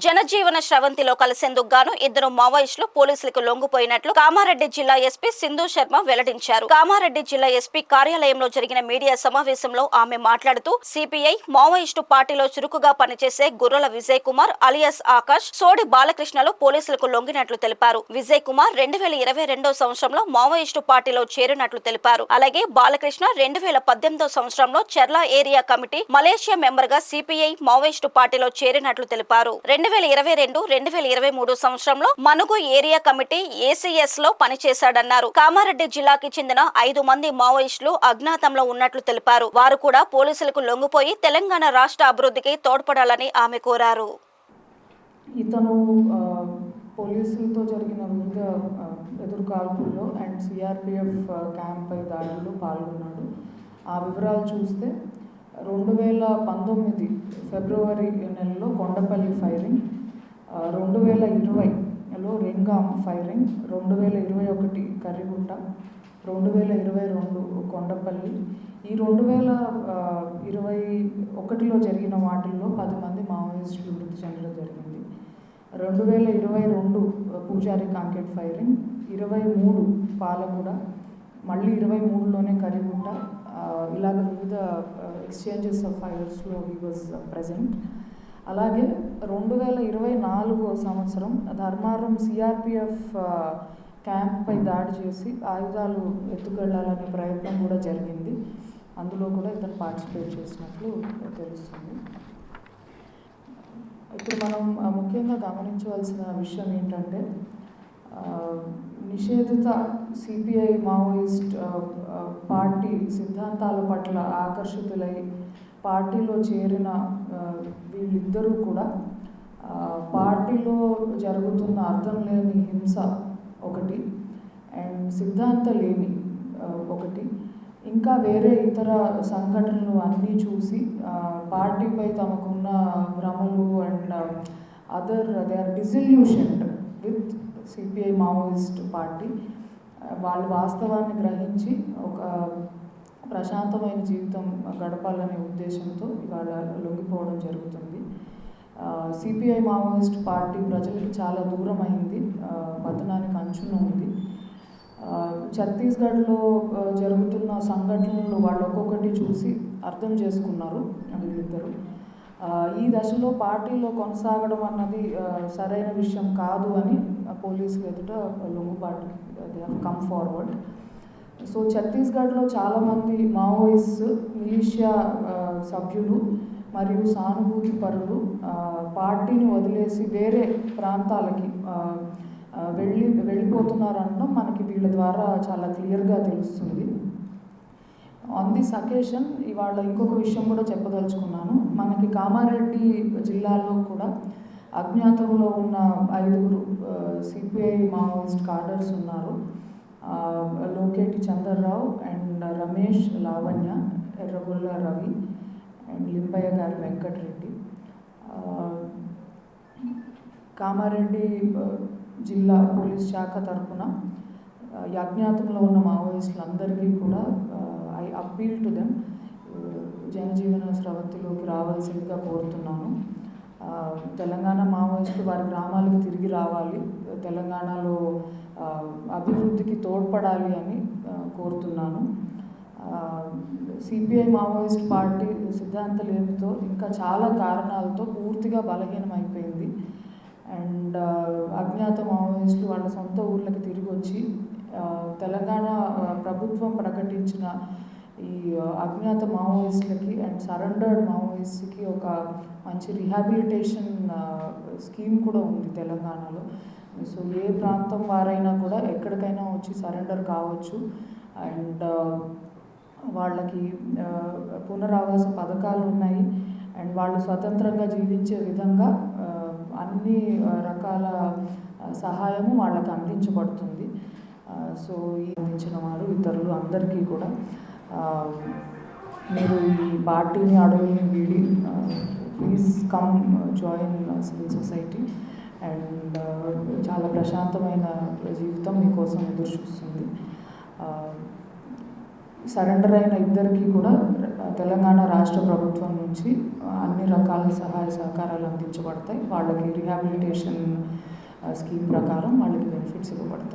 జనజీవన స్రవంతిలో కలిసేందుకు గాను ఇద్దరు మావోయిస్టులు పోలీసులకు లొంగిపోయినట్లు కామారెడ్డి జిల్లా ఎస్పీ సింధు శర్మ వెల్లడించారు. కామారెడ్డి జిల్లా ఎస్పీ కార్యాలయంలో జరిగిన మీడియా సమావేశంలో ఆమె మాట్లాడుతూ సిపిఐ మావోయిస్టు పార్టీలో చురుకుగా పనిచేసే గుర్రల విజయ్ కుమార్ అలియాస్ ఆకాష్, సోడి బాలకృష్ణలు పోలీసులకు లొంగినట్లు తెలిపారు. విజయ్ కుమార్ 2022 సంవత్సరంలో మావోయిస్టు పార్టీలో చేరినట్లు తెలిపారు. అలాగే బాలకృష్ణ 2018 సంవత్సరంలో Cherla area committee Malaysia member గా సిపిఐ మావోయిస్టు పార్టీలో చేరినట్లు తెలిపారు. 2022-2023 సంవత్సరంలో మనుగు ఏరియా కమిటీ ఏసీఎస్ లో పనిచేశాడన్నారు. కామారెడ్డి జిల్లాకి చెందిన 5 మంది మావోయిస్టులు అజ్ఞాతంలో ఉన్నట్లు తెలిపారు. వారు కూడా పోలీసులకు లొంగిపోయి తెలంగాణ రాష్ట్ర అభివృద్ధికి తోడ్పడాలని ఆమె కోరారు. ఇతను పోలీసులతో జరిగిన వివిధ ఎదురుకాల్పుల్లో అండ్ సిఆర్పిఎఫ్ క్యాంప్ పై దాడుల్లో పాల్గొన్నాడు. ఆ వివరాలు చూస్తే 2019 ఫిబ్రవరి నెలలో కొండపల్లి ఫైరింగ్, 2020లో రింగాం ఫైరింగ్, 2021 కర్రిగుట్ట, 2022 కొండపల్లి. ఈ 2021లో జరిగిన వాటిల్లో 10 మంది మావోయిస్టులు మృతి చెందడం జరిగింది. 2022 పూజారి కాంకెట్ ఫైరింగ్, 23 పాలగూడ, మళ్ళీ 23లోనే కర్రిగుట్ట. ఇలాగ వివిధ ఎక్స్చేంజెస్ ఆఫ్ ఫైర్స్లో హీ వాజ్ ప్రెజెంట్. అలాగే 2024 సంవత్సరం ధర్మారం సిఆర్పిఎఫ్ క్యాంప్పై దాడి చేసి ఆయుధాలు ఎత్తుకెళ్లాలనే ప్రయత్నం కూడా జరిగింది. అందులో కూడా ఇతను పార్టిసిపేట్ చేసినట్లు తెలుస్తుంది. ఇప్పుడు మనం ముఖ్యంగా గమనించవలసిన విషయం ఏంటంటే, నిషేధిత సిపిఐ మావోయిస్ట్ పార్టీ సిద్ధాంతాల పట్ల ఆకర్షితులై పార్టీలో చేరిన వీళ్ళిద్దరూ కూడా పార్టీలో జరుగుతున్న అర్థం లేని హింస ఒకటి, అండ్ సిద్ధాంతలేమి ఒకటి, ఇంకా వేరే ఇతర సంఘటనలు అన్నీ చూసి పార్టీపై తమకున్న భ్రమలు and they are disillusioned with CPI Maoist party. వాళ్ళు వాస్తవాన్ని గ్రహించి ఒక ప్రశాంతమైన జీవితం గడపాలనే ఉద్దేశంతో ఇవాళ లొంగిపోవడం జరుగుతుంది. సిపిఐ మావోయిస్ట్ పార్టీ ప్రజలకు చాలా దూరం అయింది, పతనానికి అంచున ఉంది. ఛత్తీస్గఢ్లో జరుగుతున్న సంఘటనలు వాళ్ళు ఒక్కొక్కటి చూసి అర్థం చేసుకున్నారు వీళ్ళిద్దరూ. ఈ దశలో పార్టీలో కొనసాగడం అన్నది సరైన విషయం కాదు అని పోలీసులు ఎదుట లొంగుబాటు they have come forward. So ఛత్తీస్గఢ్లో చాలామంది మావోయిస్ట్ మిలిషియా సభ్యులు మరియు సానుభూతి పరులు పార్టీని వదిలేసి వేరే ప్రాంతాలకి వెళ్ళిపోతున్నారనడం మనకి వీళ్ళ ద్వారా చాలా క్లియర్గా తెలుస్తుంది. ఆన్ దిస్ అకేషన్ ఇవాళ ఇంకొక విషయం కూడా చెప్పదలుచుకున్నాను. మనకి కామారెడ్డి జిల్లాలో కూడా అజ్ఞాతంలో ఉన్న 5 సిపిఐ మావోయిస్ట్ కార్డర్స్ ఉన్నారు. లోకేటి చంద్రరావు అండ్ రమేష్ లావణ్య, ఎర్రగొల్ల రవి అండ్ లింబయ్య గారి వెంకటరెడ్డి. కామారెడ్డి జిల్లా పోలీస్ శాఖ తరఫున ఈ అజ్ఞాతంలో ఉన్న మావోయిస్టులందరికీ కూడా ఐ అప్పీల్ టు దెమ్ జనజీవన స్రవంతిలోకి రావాల్సిందిగా కోరుతున్నాను. తెలంగాణ మావోయిస్టులు వారి గ్రామాలకు తిరిగి రావాలి, తెలంగాణలో అభివృద్ధికి తోడ్పడాలి అని కోరుతున్నాను. సిపిఐ మావోయిస్ట్ పార్టీ సిద్ధాంతాలేమితో ఇంకా చాలా కారణాలతో పూర్తిగా బలహీనమైపోయింది. అండ్ అజ్ఞాత మావోయిస్టులు వాళ్ళ సొంత ఊర్లకు తిరిగి వచ్చి తెలంగాణ ప్రభుత్వం ప్రకటించిన ఈ అజ్ఞాత మావోయిస్టులకి అండ్ సరెండర్డ్ మావోయిస్ట్కి ఒక మంచి రిహాబిలిటేషన్ స్కీమ్ కూడా ఉంది తెలంగాణలో. సో ఏ ప్రాంతం వారైనా కూడా ఎక్కడికైనా వచ్చి సరెండర్ కావచ్చు. అండ్ వాళ్ళకి పునరావాస పథకాలు ఉన్నాయి. అండ్ వాళ్ళు స్వతంత్రంగా జీవించే విధంగా అన్ని రకాల సహాయము వాళ్ళకి అందించబడుతుంది. సో ఈ అందించిన వారు ఇతరులు అందరికీ కూడా మీరు ఈ పార్టీని అడవుల్ని వీడి please come join civil society and చాలా ప్రశాంతమైన జీవితం మీకోసం ఎదురు చూస్తుంది. సరెండర్ అయిన ఇద్దరికి కూడా తెలంగాణ రాష్ట్ర ప్రభుత్వం నుంచి అన్ని రకాల సహాయ సహకారాలు అందించబడతాయి. వాళ్ళకి రిహాబిలిటేషన్ స్కీమ్ ప్రకారం వాళ్ళకి బెనిఫిట్స్ ఇవ్వబడతాయి.